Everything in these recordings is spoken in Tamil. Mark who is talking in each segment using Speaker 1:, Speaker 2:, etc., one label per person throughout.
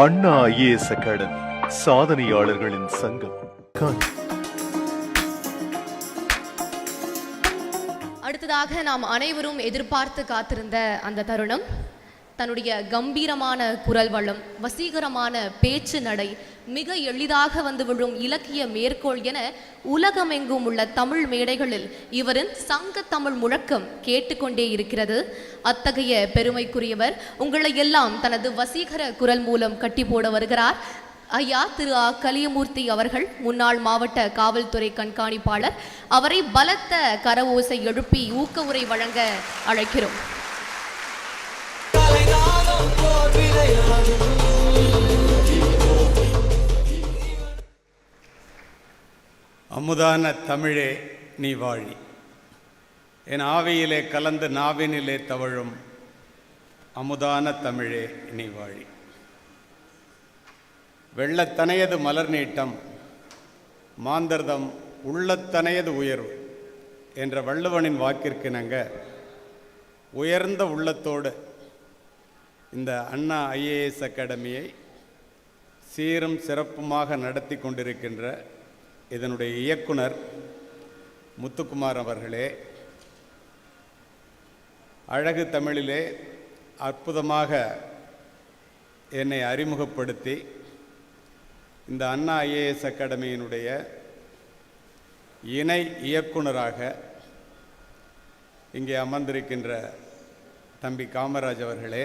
Speaker 1: அண்ணா ஐஏஎஸ் அகாடமி சாதனையாளர்களின் சங்கம்.
Speaker 2: அடுத்ததாக நாம் அனைவரும் எதிர்பார்த்து காத்திருந்த அந்த தருணம், தன்னுடைய கம்பீரமான குரல் வளம், வசீகரமான பேச்சு நடை, மிக எளிதாக வந்து விழும் இலக்கிய மேற்கோள் என உலகமெங்கும் உள்ள தமிழ் மேடைகளில் இவரின் சங்க தமிழ் முழக்கம் கேட்டுக்கொண்டே இருக்கிறது. அத்தகைய பெருமைக்குரியவர் உங்களை எல்லாம் தனது வசீகர குரல் மூலம் கட்டி போட வருகிறார். ஐயா திரு ஆ கலியமூர்த்தி அவர்கள், முன்னாள் மாவட்ட காவல்துறை கண்காணிப்பாளர். அவரை பலத்த கரவோசை எழுப்பி ஊக்க உரை வழங்க அழைக்கிறோம்.
Speaker 3: அமுதான தமிழே நீ வாழி, என் ஆவியிலே கலந்து நாவினிலே தவழும் அமுதான தமிழே நீ வாழி. வெள்ளத்தனையது மலர் நீட்டம், மாந்தர்தம் உள்ளத்தனையது உயர்வு என்ற வள்ளுவனின் வாக்கிற்கிணங்க உயர்ந்த உள்ளத்தோடு இந்த அண்ணா ஐஏஎஸ் அகாடமியை சீரும் சிறப்புமாக நடத்தி கொண்டிருக்கின்ற இதனுடைய இயக்குனர் முத்துக்குமார் அவர்களே, அழகு தமிழிலே அற்புதமாக என்னை அறிமுகப்படுத்தி இந்த அண்ணா ஐஏஎஸ் அகாடமியினுடைய இணை இயக்குனராக இங்கே அமர்ந்திருக்கின்ற தம்பி காமராஜ் அவர்களே,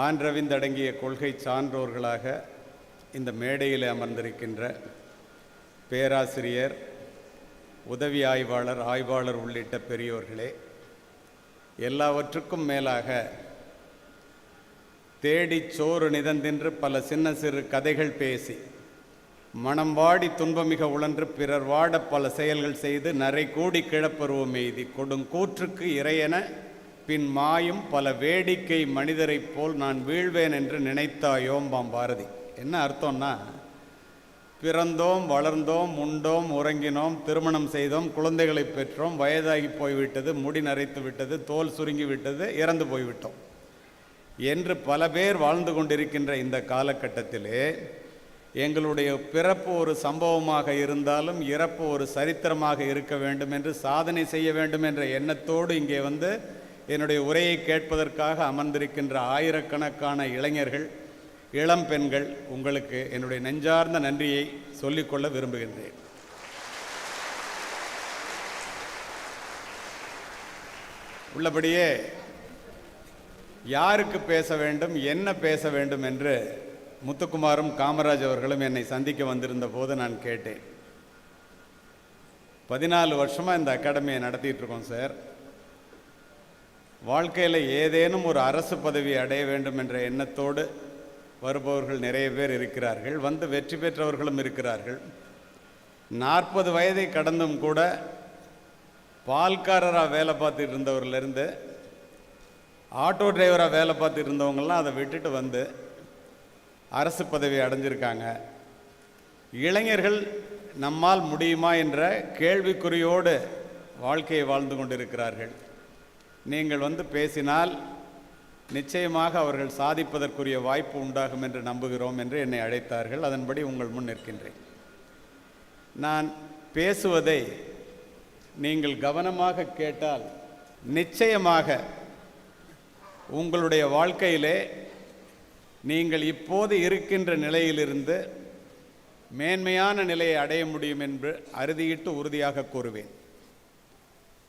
Speaker 3: ஆன்றவிந்தடங்கிய கொள்கை சான்றோர்களாக இந்த மேடையில் அமர்ந்திருக்கின்ற பேராசிரியர், உதவி ஆய்வாளர், ஆய்வாளர் உள்ளிட்ட பெரியோர்களே, எல்லாவற்றுக்கும் மேலாக தேடி சோறு நிதந்தின்று பல சின்ன சிறு கதைகள் பேசி மனம் வாடி துன்பமிக உழன்று பிறர் வாட பல செயல்கள் செய்து நரை கூடி கிழப்பருவம் எய்தி கொடுங்கூற்றுக்கு இறையென பின் மாயும் பல வேடிக்கை மனிதரைப் போல் நான் வீழ்வேன் என்று நினைத்தாயோம்பாம் பாரதி. என்ன அர்த்தம்னா, பிறந்தோம், வளர்ந்தோம், உண்டோம், உறங்கினோம், திருமணம் செய்தோம், குழந்தைகளை பெற்றோம், வயதாகி போய்விட்டது, முடி நரைத்து விட்டது, தோல் சுருங்கி விட்டது, இறந்து போய்விட்டோம் என்று பல பேர் வாழ்ந்து கொண்டிருக்கின்ற இந்த காலகட்டத்திலே எங்களுடைய பிறப்பு ஒரு சம்பவமாக இருந்தாலும் இறப்பு ஒரு சரித்திரமாக இருக்க வேண்டும் என்று, சாதனை செய்ய வேண்டும் என்ற எண்ணத்தோடு இங்கே வந்து என்னுடைய உரையை கேட்பதற்காக அமர்ந்திருக்கின்ற ஆயிரக்கணக்கான இளைஞர்கள், இளம் பெண்கள், உங்களுக்கு என்னுடைய நெஞ்சார்ந்த நன்றியை சொல்லிக்கொள்ள விரும்புகின்றேன். உள்ளபடியே யாருக்கு பேச வேண்டும், என்ன பேச வேண்டும் என்று முத்துக்குமாரும் காமராஜ் அவர்களும் என்னை சந்திக்க வந்திருந்த போது நான் கேட்டேன். 14 வருஷமாக இந்த அகாடமியை நடத்திட்டு இருக்கோம் சார். வாழ்க்கையில் ஏதேனும் ஒரு அரசு பதவி அடைய வேண்டும் என்ற எண்ணத்தோடு வருபவர்கள் நிறைய பேர் இருக்கிறார்கள், வந்து வெற்றி பெற்றவர்களும் இருக்கிறார்கள். 40 வயதை கடந்தும் கூட பால்காரராக வேலை பார்த்துட்டு இருந்தவர்லேருந்து ஆட்டோ டிரைவராக வேலை பார்த்துட்டு இருந்தவங்கெல்லாம் அதை விட்டுட்டு வந்து அரசு பதவி அடைஞ்சிருக்காங்க. இளைஞர்கள் நம்மால் முடியுமா என்ற கேள்விக்குறியோடு வாழ்க்கையை வாழ்ந்து கொண்டிருக்கிறார்கள். நீங்கள் வந்து பேசினால் நிச்சயமாக அவர்கள் சாதிப்பதற்குரிய வாய்ப்பு உண்டாகும் என்று நம்புகிறோம் என்று என்னை அழைத்தார்கள். அதன்படி உங்கள் முன் நிற்கின்றேன். நான் பேசுவதை நீங்கள் கவனமாக கேட்டால் நிச்சயமாக உங்களுடைய வாழ்க்கையிலே நீங்கள் இப்போது இருக்கின்ற நிலையிலிருந்து மேன்மையான நிலையை அடைய முடியும் என்று அறுதியிட்டு உறுதியாக கூறுவேன்.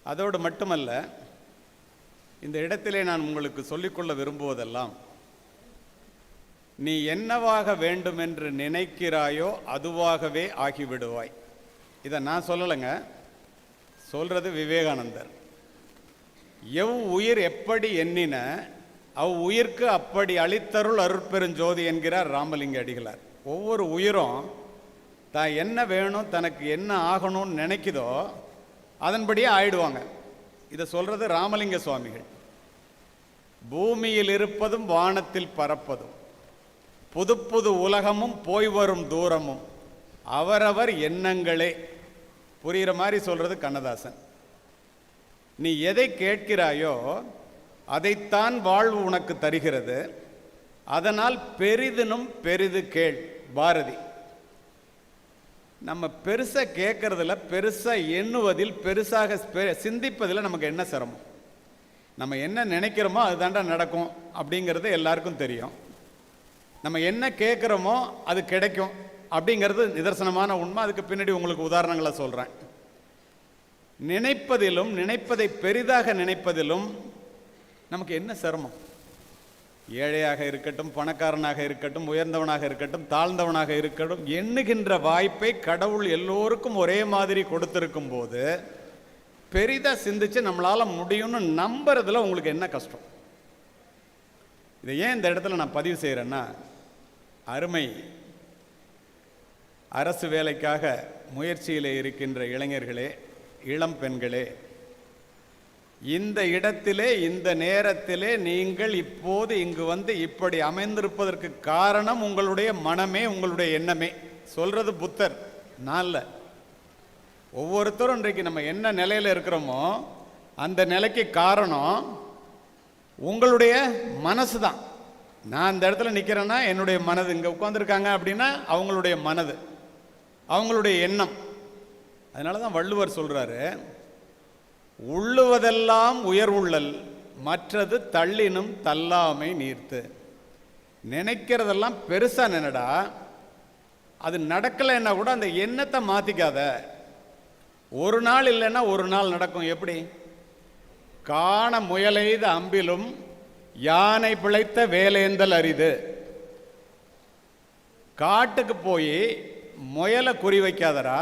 Speaker 3: அதோடு மட்டுமல்ல, இந்த இடத்திலே நான் உங்களுக்கு சொல்லிக்கொள்ள விரும்புவதெல்லாம், நீ என்னவாக வேண்டும் என்று நினைக்கிறாயோ அதுவாகவே ஆகிவிடுவாய். இதை நான் சொல்லலைங்க, சொல்றது விவேகானந்தர். எவ் உயிர் எப்படி எண்ணின அவ் உயிர்க்கு அப்படி அளித்தருள் அருட்பெருஞ்சோதி என்கிறார் ராமலிங்க அடிகளார். ஒவ்வொரு உயிரும் தான் என்ன வேணும், தனக்கு என்ன ஆகணும்னு நினைக்குதோ அதன்படியே ஆயிடுவாங்க. இதை சொல்றது ராமலிங்க சுவாமிகள். பூமியில் இருப்பதும் வானத்தில் பறப்பதும் புது புது உலகமும் போய் வரும் தூரமும் அவரவர் எண்ணங்களே. புரிகிற மாதிரி சொல்றது கண்ணதாசன். நீ எதை கேட்கிறாயோ அதைத்தான் வாழ்வு உனக்கு தருகிறது. அதனால் பெரிதினும் பெரிது கேள். பாரதி. நம்ம பெருசாக கேட்கறதில்ல, பெருசாக எண்ணுவதில், பெருசாக சிந்திப்பதில் நமக்கு என்ன சிரமம்? நம்ம என்ன நினைக்கிறோமோ அதுதாண்டா நடக்கும் அப்படிங்கிறது எல்லாருக்கும் தெரியும். நம்ம என்ன கேட்குறோமோ அது கிடைக்கும் அப்படிங்கிறது நிதர்சனமான உண்மை. அதுக்கு பின்னாடி உங்களுக்கு உதாரணங்களை சொல்கிறேன். நினைப்பதிலும், நினைப்பதை பெரிதாக நினைப்பதிலும் நமக்கு என்ன சிரமம்? ஏழையாக இருக்கட்டும், பணக்காரனாக இருக்கட்டும், உயர்ந்தவனாக இருக்கட்டும், தாழ்ந்தவனாக இருக்கட்டும், எண்ணுகின்ற வாய்ப்பை கடவுள் எல்லோருக்கும் ஒரே மாதிரி கொடுத்திருக்கும் போது பெரிதாக சிந்திச்சு நம்மளால் முடியும்னு நம்புறதுல உங்களுக்கு என்ன கஷ்டம்? இதை ஏன் இந்த இடத்துல நான் பதிவு செய்கிறேன்னா, அருமை அரசு வேலைக்காக முயற்சியில் இருக்கின்ற இளைஞர்களே, இளம் பெண்களே, இந்த இடத்திலே, இந்த நேரத்திலே நீங்கள் இப்போது இங்கு வந்து இப்படி அமைந்திருப்பதற்கு காரணம் உங்களுடைய மனமே, உங்களுடைய எண்ணமே. சொல்றது புத்தர், நான் இல்லை. ஒவ்வொருத்தரும் இன்றைக்கு நம்ம என்ன நிலையில் இருக்கிறோமோ அந்த நிலைக்கு காரணம் உங்களுடைய மனசு தான். நான் இந்த இடத்துல நிற்கிறேன்னா என்னுடைய மனது, இங்கே உட்காந்துருக்காங்க அப்படின்னா அவங்களுடைய மனது, அவங்களுடைய எண்ணம். அதனால தான் வள்ளுவர் சொல்கிறாரு, உள்ளுவதெல்லாம் உயர்வுள்ளல், மற்றது தள்ளினும் தள்ளாமை நீர்த்து. நினைக்கிறதெல்லாம் பெருசாக நினைடா, அது நடக்கலைன்னா கூட அந்த எண்ணத்தை மாற்றிக்காத. ஒரு நாள் இல்லைன்னா ஒரு நாள் நடக்கும். எப்படி? காண முயலெய்த அம்பிலும் யானை பிழைத்த வேலேந்தல் அரிது. காட்டுக்கு போய் முயலை குறி வைக்காதரா,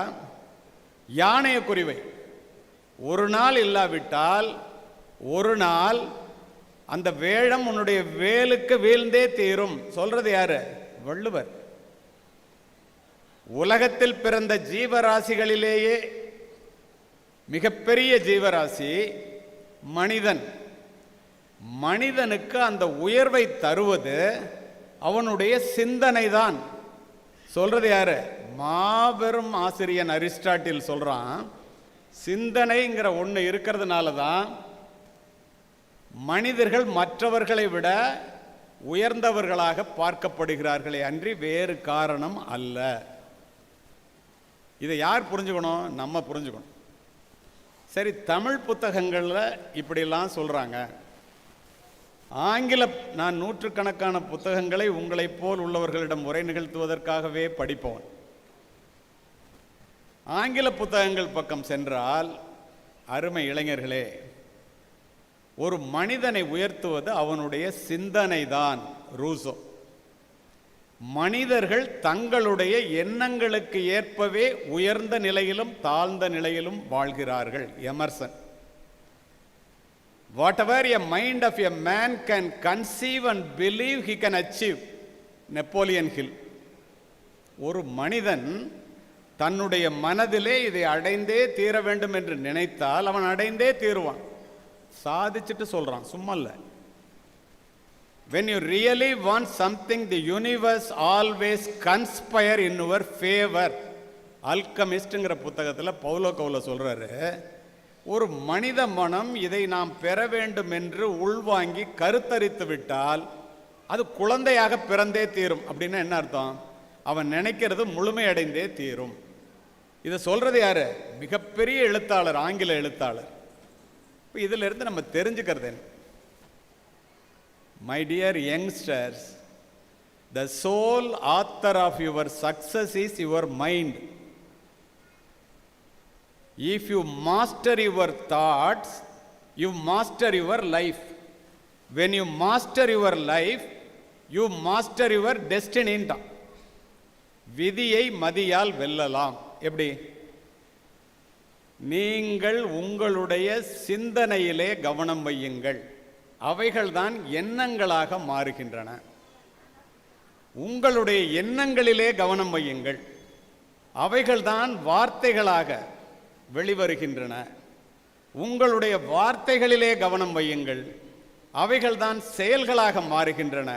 Speaker 3: யானையை குறிவை. ஒரு நாள் இல்லாவிட்டால் ஒரு நாள் அந்த வேழம் உன்னுடைய வேலுக்கு வீழ்ந்தே தீரும். சொல்றது யாரு? வள்ளுவர். உலகத்தில் பிறந்த ஜீவராசிகளிலேயே மிகப்பெரிய ஜீவராசி மனிதன். மனிதனுக்கு அந்த உயர்வை தருவது அவனுடைய சிந்தனை தான். சொல்றது யாரு? மாபெரும் ஆசிரியன் அரிஸ்டாட்டில் சொல்றான், சிந்தனைங்கிற ஒன்று இருக்கிறதுனால தான் மனிதர்கள் மற்றவர்களை விட உயர்ந்தவர்களாக பார்க்கப்படுகிறார்களே அன்றி வேறு காரணம் அல்ல. இதை யார் புரிஞ்சுக்கணும்? நம்ம புரிஞ்சுக்கணும். சரி, தமிழ் புத்தகங்களில் இப்படிலாம் சொல்கிறாங்க. நான் நூற்றுக்கணக்கான புத்தகங்களை உங்களைப் போல் உள்ளவர்களிடம் உரை நிகழ்த்துவதற்காகவே படிப்பவன். ஆங்கில புத்தகங்கள் பக்கம் சென்றால், அருமை இளைஞர்களே, ஒரு மனிதனை உயர்த்துவது அவனுடைய சிந்தனை தான். ரூசோ. மனிதர்கள் தங்களுடைய எண்ணங்களுக்கு ஏற்பவே உயர்ந்த நிலையிலும் தாழ்ந்த நிலையிலும் வாழ்கிறார்கள். Emerson. Whatever a mind of a man can conceive and believe he can achieve. Napoleon Hill. ஒரு மனிதன் தன்னுடைய மனதிலே இதை அடைந்தே தீர வேண்டும் என்று நினைத்தால் அவன் அடைந்தே தீருவான். சாதிச்சுட்டு சொல்றான், சும்மா இல்லை. When you really want something, the universe always conspire in your favor. அல்கமிஸ்ட்ங்கிற புத்தகத்தில் பவுலோ கவுலோ சொல்றாரு, ஒரு மனித மனம் இதை நாம் பெற வேண்டும் என்று உள்வாங்கி கருத்தரித்து விட்டால் அது குழந்தையாக பிறந்தே தீரும். அப்படின்னா என்ன அர்த்தம்? அவன் நினைக்கிறது முழுமையடைந்தே தீரும். இதை சொல்றது யாரு? மிகப்பெரிய எழுத்தாளர், ஆங்கில எழுத்தாளர். இதுல இருந்து நம்ம தெரிஞ்சுக்கிறது என்ன? My dear youngsters, the sole author of your success is your mind. If you master your thoughts, you master your life. When you master your life, you master your destiny. விதியை மதியால் வெல்லலாம். எப்படி? நீங்கள் உங்களுடைய சிந்தனையிலே கவனம் வையுங்கள். அவைகள்தான் எண்ணங்களாக மாறுகின்றன. உங்களுடைய எண்ணங்களிலே கவனம் வையுங்கள். அவைகள்தான் வார்த்தைகளாக வெளிவருகின்றன. உங்களுடைய வார்த்தைகளிலே கவனம் வையுங்கள். அவைகள்தான் செயல்களாக மாறுகின்றன.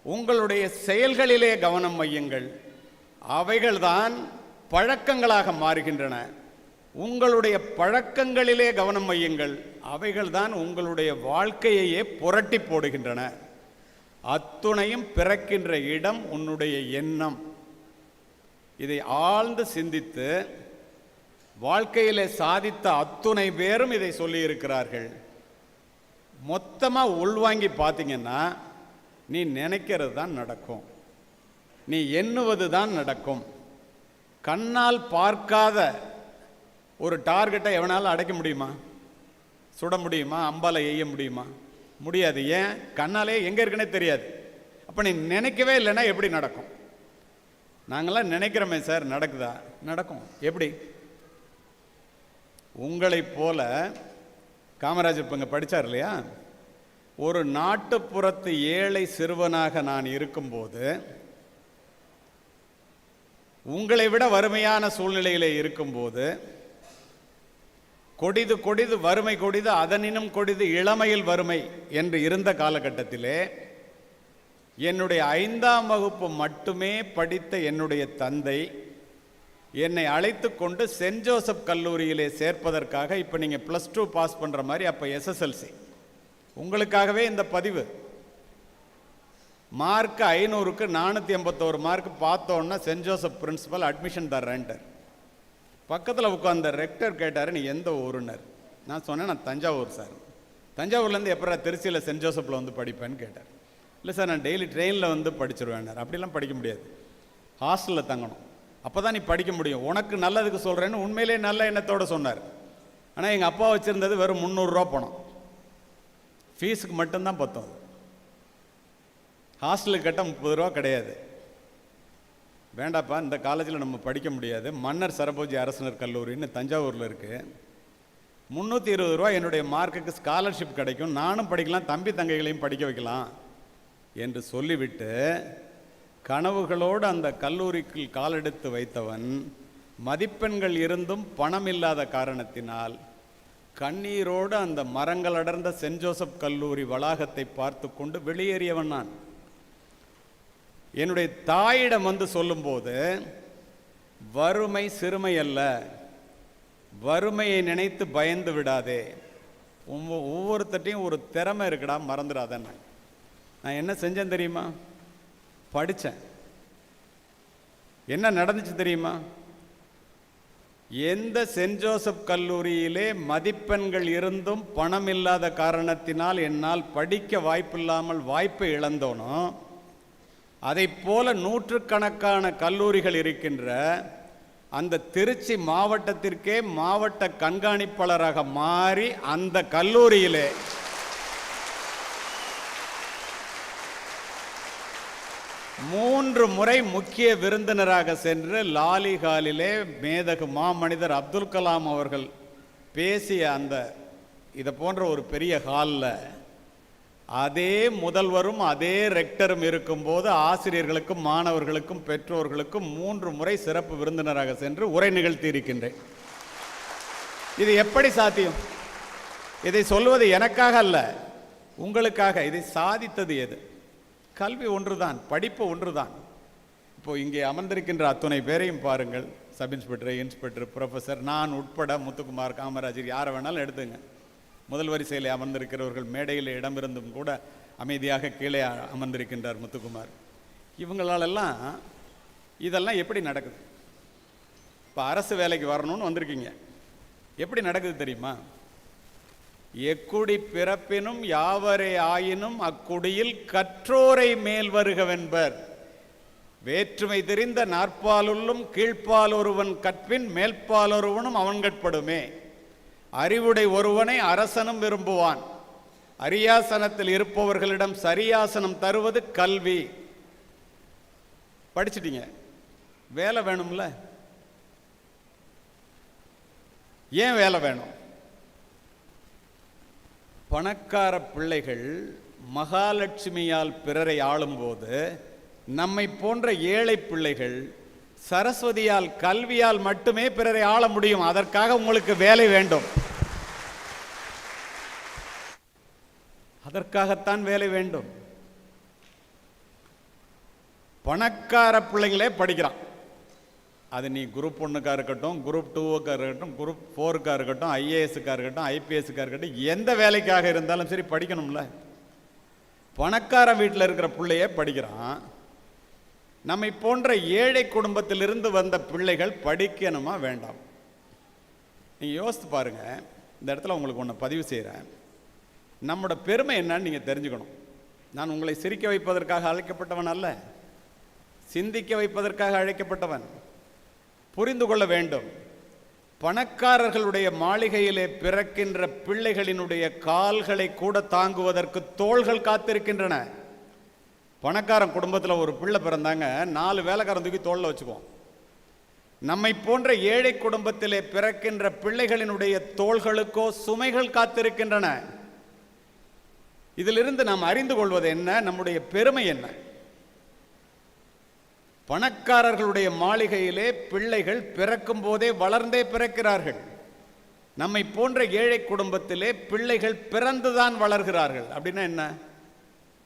Speaker 3: உங்களுடைய செயல்களிலே கவனம் வையுங்கள். அவைகள்தான் பழக்கங்களாக மாறுகின்றன. உங்களுடைய பழக்கங்களிலே கவனம் வையுங்கள். அவைகள்தான் உங்களுடைய வாழ்க்கையையே புரட்டி போடுகின்றன. அத்துணையும் பிறக்கின்ற இடம் உன்னுடைய எண்ணம். இதை ஆழ்ந்து சிந்தித்து வாழ்க்கையிலே சாதித்த அத்துணை பேரும் இதை சொல்லி இருக்கிறார்கள். மொத்தமாக உள்வாங்கி பார்த்தீங்கன்னா நீ நினைக்கிறது தான் நடக்கும், நீ எண்ணுவது தான் நடக்கும். கண்ணால் பார்க்காத ஒரு டார்கெட்டை எவனாலும் அடைக்க முடியுமா? சுட முடியுமா? அம்பால எய்ய முடியுமா? முடியாது. ஏன்? கண்ணாலே எங்கே இருக்குன்னே தெரியாது. அப்போ நீ நினைக்கவே இல்லைன்னா எப்படி நடக்கும்? நாங்களாம் நினைக்கிறோமே சார், நடக்குதா? நடக்கும். எப்படி? உங்களைப் போல காமராஜர் இப்போ இங்கே படித்தார் இல்லையா, ஒரு நாட்டுப்புறத்து ஏழை சிறுவனாக நான் இருக்கும்போது, உங்களை விட வறுமையான சூழ்நிலையிலே இருக்கும்போது, கொடிது கொடிது வறுமை கொடிது அதனினும் கொடிது இளமையில் வறுமை என்று இருந்த காலகட்டத்திலே என்னுடைய 5ஆம் வகுப்பு மட்டுமே படித்த என்னுடைய தந்தை என்னை அழைத்து கொண்டு சென்ட் ஜோசப் கல்லூரியிலே சேர்ப்பதற்காக, இப்போ நீங்கள் +2 பாஸ் பண்ணுற மாதிரி அப்போ SSLC, உங்களுக்காகவே இந்த பதிவு. மார்க் 500க்கு 481 மார்க் பார்த்தோன்னா சென்ட் ஜோசப் பிரின்சிபல் அட்மிஷன் தர்றேன்ட்டார். பக்கத்தில் உட்காந்த ரெக்டர் கேட்டார், நீ எந்த ஊருன்னர். நான் சொன்னேன், நான் தஞ்சாவூர் சார். தஞ்சாவூர்லேருந்து எப்போ திருச்சியில் சென்ட் ஜோசப்பில் வந்து படிப்பேன்னு கேட்டார். இல்லை சார், நான் டெய்லி ட்ரெயினில் வந்து படிச்சிருவேன்னார். அப்படிலாம் படிக்க முடியாது, ஹாஸ்டலில் தங்கணும், அப்போ தான் நீ படிக்க முடியும், உனக்கு நல்லதுக்கு சொல்கிறேன்னு உண்மையிலே நல்ல எண்ணத்தோடு சொன்னார். ஆனால் எங்கள் அப்பா வச்சுருந்தது வெறும் 300 ரூபா பணம், ஃபீஸுக்கு மட்டும்தான் பத்தும். ஹாஸ்டலுக்கு கட்ட 30 ரூபா கிடையாது. வேண்டாப்பா, இந்த காலேஜில் நம்ம படிக்க முடியாது, மன்னர் சரபோஜி அரசினர் கல்லூரின்னு தஞ்சாவூரில் இருக்குது, 320 ரூபா என்னுடைய மார்க்குக்கு ஸ்காலர்ஷிப் கிடைக்கும், நானும் படிக்கலாம், தம்பி தங்கைகளையும் படிக்க வைக்கலாம் என்று சொல்லிவிட்டு கனவுகளோடு அந்த கல்லூரிக்கு காலெடுத்து வைத்தவன் மதிப்பெண்கள் இருந்தும் பணம் இல்லாத காரணத்தினால் கண்ணீரோடு அந்த மரங்கள் அடர்ந்த சென்ட் ஜோசப் கல்லூரி வளாகத்தை பார்த்து கொண்டு வெளியேறியவன் நான். என்னுடைய தாயிடம் வந்து சொல்லும்போது, வறுமை சிறுமை அல்ல, வறுமையை நினைத்து பயந்து விடாதே, ஒவ்வொருத்தட்டையும் ஒரு திறமை இருக்குடா, மறந்துடாதேன்னு. நான் என்ன செஞ்சேன் தெரியுமா? படித்தேன். என்ன நடந்துச்சு தெரியுமா? எந்த சென்ட் ஜோசப் கல்லூரியிலே மதிப்பெண்கள் இருந்தும் பணம் இல்லாத காரணத்தினால் என்னால் படிக்க வாய்ப்பில்லாமல் வாய்ப்பை இழந்தோனோ, அதை போல நூற்றுக்கணக்கான கல்லூரிகள் இருக்கின்ற அந்த திருச்சி மாவட்டத்திற்கே மாவட்ட கண்காணிப்பாளராக மாறி அந்த கல்லூரியிலே மூன்று முறை முக்கிய விருந்தினராக சென்று லாலிகாலிலே மேதகு மாமனிதர் அப்துல் கலாம் அவர்கள் பேசிய அந்த இதை போன்ற ஒரு பெரிய ஹாலில் அதே முதல்வரும் அதே ரெக்டரும் இருக்கும்போது ஆசிரியர்களுக்கும் மாணவர்களுக்கும் பெற்றோர்களுக்கும் 3 முறை சிறப்பு விருந்தினராக சென்று உரை நிகழ்த்தி இருக்கின்றேன். இது எப்படி சாத்தியம்? இதை சொல்வது எனக்காக அல்ல, உங்களுக்காக. இதை சாதித்தது எது? கல்வி ஒன்றுதான், படிப்பு ஒன்றுதான். இப்போ இங்கே அமர்ந்திருக்கின்ற அத்துணை பேரையும் பாருங்கள், சப் இன்ஸ்பெக்டர், இன்ஸ்பெக்டர், ப்ரொஃபஸர், நான் உட்பட, முத்துக்குமார், காமராஜர், யாரை வேணாலும் எடுத்துங்க. முதல் வரிசையில் அமர்ந்திருக்கிறவர்கள் மேடையில் இடமிருந்தும் கூட அமைதியாக கீழே அமர்ந்திருக்கின்றார் முத்துக்குமார். இவங்களாலெல்லாம் இதெல்லாம் எப்படி நடக்குது? இப்போ அரசு வேலைக்கு வரணும்னு வந்திருக்கீங்க, எப்படி நடக்குது தெரியுமா? எக்குடி பிறப்பினும் யாவரே ஆயினும் அக்குடியில் கற்றோரை மேல் வருகவென்பர். வேற்றுமை தெரிந்த நாற்பாலுள்ளும் கீழ்ப்பால் ஒருவன் கற்பின் மேல்பால் ஒருவனும் அவன்கட்படுமே. அறிவுடை ஒருவனை அரசனும் விரும்புவான். அரியாசனத்தில் இருப்பவர்களிடம் சரியாசனம் தருவது கல்வி. படிச்சிட்டீங்க, வேலை வேணும்ல? ஏன் வேலை வேணும்? பணக்கார பிள்ளைகள் மகாலட்சுமியால் பிறரை ஆளும்போது, நம்மை போன்ற ஏழை பிள்ளைகள் சரஸ்வதியால் கல்வியால் மட்டுமே பிறரை ஆள முடியும். அதற்காக உங்களுக்கு வேலை வேண்டும், அதற்காகத்தான் வேலை வேண்டும். பணக்கார பிள்ளைங்களே படிக்கிறான், அது நீ குரூப் 1க்காக இருக்கட்டும், குரூப் 2க்காக இருக்கட்டும், குரூப் 4க்காக இருக்கட்டும், ஐஏஎஸ்க்காக இருக்கட்டும், ஐபிஎஸ்க்காக இருக்கட்டும், எந்த வேலைக்காக இருந்தாலும் சரி படிக்கணும்ல. பணக்கார வீட்டில் இருக்கிற பிள்ளையே படிக்கிறான். நம்மை போன்ற ஏழை குடும்பத்திலிருந்து வந்த பிள்ளைகள் படிக்கணுமா வேண்டாம்? நீங்கள் யோசித்து பாருங்கள். இந்த இடத்துல உங்களுக்கு ஒன்று பதிவு செய்கிறேன். நம்மளோட பெருமை என்னன்னு நீங்கள் தெரிஞ்சுக்கணும். நான் உங்களை சிரிக்க வைப்பதற்காக அழைக்கப்பட்டவன் அல்ல, சிந்திக்க வைப்பதற்காக அழைக்கப்பட்டவன். புரிந்து கொள்ள வேண்டும். பணக்காரர்களுடைய மாளிகையிலே பிறக்கின்ற பிள்ளைகளினுடைய கால்களை கூட தாங்குவதற்கு தோள்கள் காத்திருக்கின்றன. பணக்காரன் குடும்பத்தில் ஒரு பிள்ளை பிறந்தாங்க, 4 வேலைக்காரன் தூக்கி தோளில் வச்சுக்குவோம். நம்மை போன்ற ஏழை குடும்பத்திலே பிறக்கின்ற பிள்ளைகளினுடைய தோள்களுக்கோ சுமைகள் காத்திருக்கின்றன. இதிலிருந்து நாம் அறிந்து கொள்வது என்ன? நம்முடைய பெருமை என்ன? பணக்காரர்களுடைய மாளிகையிலே பிள்ளைகள் பிறக்கும் போதே வளர்ந்தே பிறக்கிறார்கள். நம்மை போன்ற ஏழை குடும்பத்திலே பிள்ளைகள் பிறந்துதான் வளர்கிறார்கள். அப்படின்னா என்ன?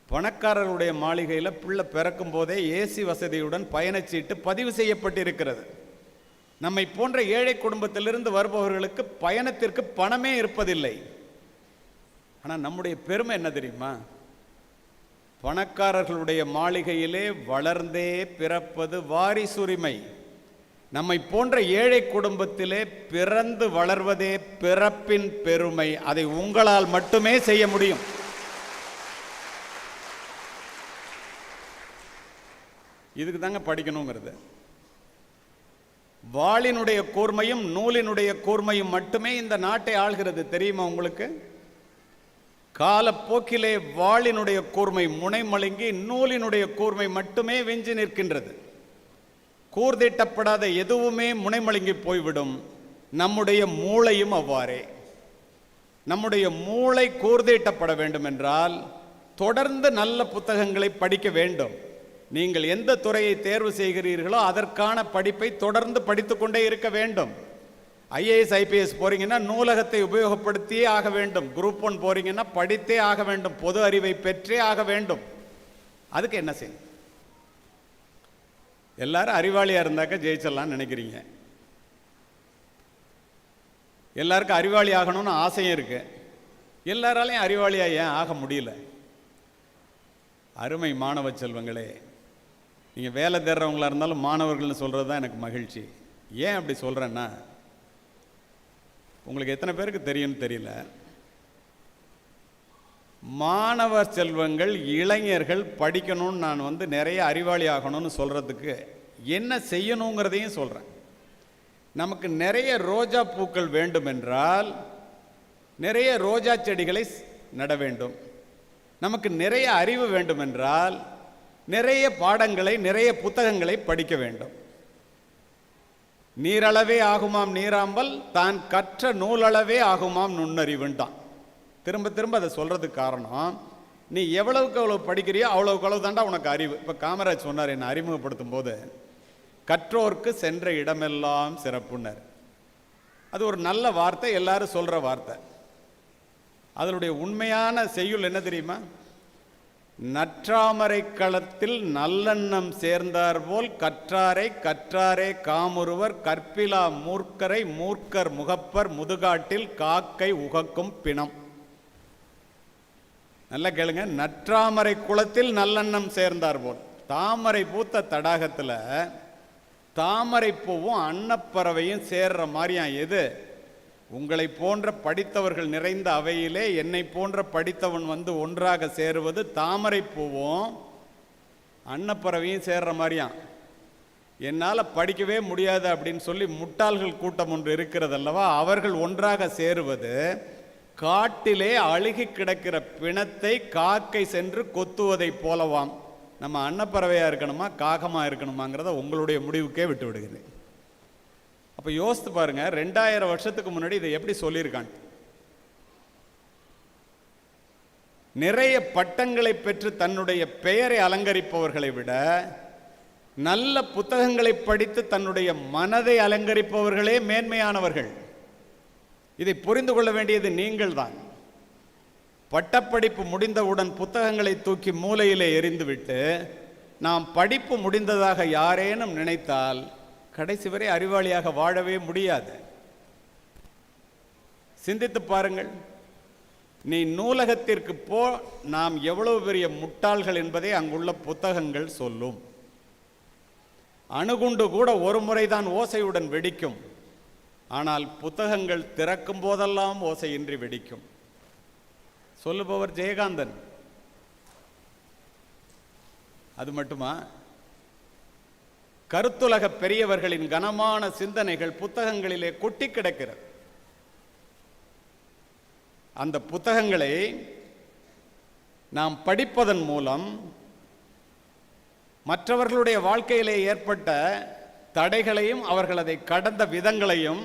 Speaker 3: பணக்காரர்களுடைய மாளிகையில் பிள்ளை பிறக்கும் போதே ஏசி வசதியுடன் பயணச்சீட்டு பதிவு செய்யப்பட்டிருக்கிறது. நம்மை போன்ற ஏழை குடும்பத்திலிருந்து வருபவர்களுக்கு பயணத்திற்கு பணமே இருப்பதில்லை. ஆனால் நம்முடைய பெருமை என்ன தெரியுமா? பணக்காரர்களுடைய மாளிகையிலே வளர்ந்தே பிறப்பது வாரிசுரிமை. நம்மை போன்ற ஏழை குடும்பத்திலே பிறந்து வளர்வதே பிறப்பின் பெருமை. அதை உங்களால் மட்டுமே செய்ய முடியும். இதுக்கு தாங்க படிக்கணுங்கிறது. வாளினுடைய கூர்மையும் நூலினுடைய கூர்மையும் மட்டுமே இந்த நாட்டை ஆள்கிறது. தெரியுமா உங்களுக்கு? காலப்போக்கிலே வாளினுடைய கூர்மை முனை மழுங்கி நூலினுடைய கூர்மை மட்டுமே வெஞ்சி நிற்கின்றது. கூர்தீட்டப்படாத எதுவுமே முனை மழுங்கி போய்விடும். நம்முடைய மூளையும் அவ்வாறே. நம்முடைய மூளை கூர்தீட்டப்பட வேண்டும் என்றால் தொடர்ந்து நல்ல புத்தகங்களை படிக்க வேண்டும். நீங்கள் எந்த துறையை தேர்வு செய்கிறீர்களோ அதற்கான படிப்பை தொடர்ந்து படித்துக்கொண்டே இருக்க வேண்டும். ஐஏஎஸ் ஐபிஎஸ் போறீங்கன்னா நூலகத்தை உபயோகப்படுத்தியே ஆக வேண்டும். குரூப் 1 போறீங்கன்னா படித்தே ஆக வேண்டும். பொது அறிவை பெற்றே ஆக வேண்டும். அதுக்கு என்ன செய்யும்? எல்லாரும் அறிவாளியா இருந்தாக்க ஜெயிச்சிடலாம் நினைக்கிறீங்க. எல்லாருக்கும் அறிவாளி ஆகணும்னு ஆசையும் இருக்கு. எல்லாராலையும் அறிவாளியா ஏன் ஆக முடியல? அருமை மாணவ செல்வங்களே, நீங்கள் வேலை தேடுறவங்களா இருந்தாலும் மாணவர்கள்னு சொல்கிறது தான் எனக்கு மகிழ்ச்சி. ஏன் அப்படி சொல்கிறேன்னா, உங்களுக்கு எத்தனை பேருக்கு தெரியும்னு தெரியல, மாணவ செல்வங்கள் இளைஞர்கள் படிக்கணும்னு நான் நிறைய அறிவாளி ஆகணும்னு சொல்கிறதுக்கு என்ன செய்யணுங்கிறதையும் சொல்கிறேன். நமக்கு நிறைய ரோஜா பூக்கள் வேண்டும் என்றால் நிறைய ரோஜா செடிகளை நட வேண்டும். நமக்கு நிறைய அறிவு வேண்டும் என்றால் நிறைய பாடங்களை நிறைய புத்தகங்களை படிக்க வேண்டும். நீரளவே ஆகுமாம் நீராம்பல், தான் கற்ற நூலளவே ஆகுமாம் நுண்ணறிவுண்டான். திரும்ப திரும்ப அதை சொல்றதுக்கு காரணம், நீ எவ்வளவுக்கு எவ்வளவு படிக்கிறியோ அவ்வளவுக்கு அவ்வளவு தாண்டா உனக்கு அறிவு. இப்போ காமராஜ் சொன்னார் என்னை அறிமுகப்படுத்தும் போது, கற்றோர்க்கு சென்ற இடமெல்லாம் சிறப்புனர். அது ஒரு நல்ல வார்த்தை, எல்லாரும் சொல்ற வார்த்தை. அதனுடைய உண்மையான செய்யுள் என்ன தெரியுமா? நற்றாமரை களத்தில் நல்லெண்ணம் சேர்ந்தார் போல் கற்றாரை கற்றாரே காமுருவர் கற்பிலா மூர்க்கரை மூர்க்கர் முகப்பர் முதுகாட்டில் காக்கை உகக்கும் பிணம். நல்லா கேளுங்க. நற்றாமரை குளத்தில் நல்லெண்ணம் சேர்ந்தார் போல். தாமரை பூத்த தடாகத்தில் தாமரை பூவும் அன்னப்பறவையும் சேர்ற மாதிரியா எது? உங்களை போன்ற படித்தவர்கள் நிறைந்த அவையிலே என்னை போன்ற படித்தவன் ஒன்றாக சேருவது தாமரை பூவும் அன்னப்பறவையும் சேர்ற மாதிரியாம். என்னால் படிக்கவே முடியாது அப்படின்னு சொல்லி முட்டாள்கள் கூட்டம் ஒன்று இருக்கிறது அல்லவா, அவர்கள் ஒன்றாக சேருவது காட்டிலே அழுகி கிடக்கிற பிணத்தை காக்கை சென்று கொத்துவதை போலவாம். நம்ம அன்னப்பறவையாக இருக்கணுமா காகமாக இருக்கணுமாங்கிறத உங்களுடைய முடிவுக்கே விட்டு விடுகிறேன். அப்போ யோசித்து பாருங்க, 2000 வருஷத்துக்கு முன்னாடி இதை எப்படி சொல்லியிருக்காங்க. நிறைய பட்டங்களை பெற்று தன்னுடைய பெயரை அலங்கரிப்பவர்களை விட நல்ல புத்தகங்களை படித்து தன்னுடைய மனதை அலங்கரிப்பவர்களே மேன்மையானவர்கள். இதை புரிந்து கொள்ள வேண்டியது நீங்கள் தான். பட்டப்படிப்பு முடிந்தவுடன் புத்தகங்களை தூக்கி மூலையிலே எறிந்துவிட்டு நாம் படிப்பு முடிந்ததாக யாரேனும் நினைத்தால் கடைசி வரை அறிவாளியாக வாழவே முடியாது. சிந்தித்து பாருங்கள். நீ நூலகத்திற்கு போ, நாம் எவ்வளவு பெரிய முட்டாள்கள் என்பதை அங்குள்ள புத்தகங்கள் சொல்லும். அணுகுண்டு கூட ஒரு முறைதான் ஓசையுடன் வெடிக்கும், ஆனால் புத்தகங்கள் திறக்கும் போதெல்லாம் ஓசையின்றி வெடிக்கும். சொல்லுபவர் ஜெயகாந்தன். அது மட்டுமா? கருத்துலக பெரியவர்களின் கனமான சிந்தனைகள் புத்தகங்களிலே கொட்டி கிடக்கிறது. அந்த புத்தகங்களை நாம் படிப்பதன் மூலம் மற்றவர்களுடைய வாழ்க்கையிலே ஏற்பட்ட தடைகளையும் அவர்கள் அதை கடந்த விதங்களையும்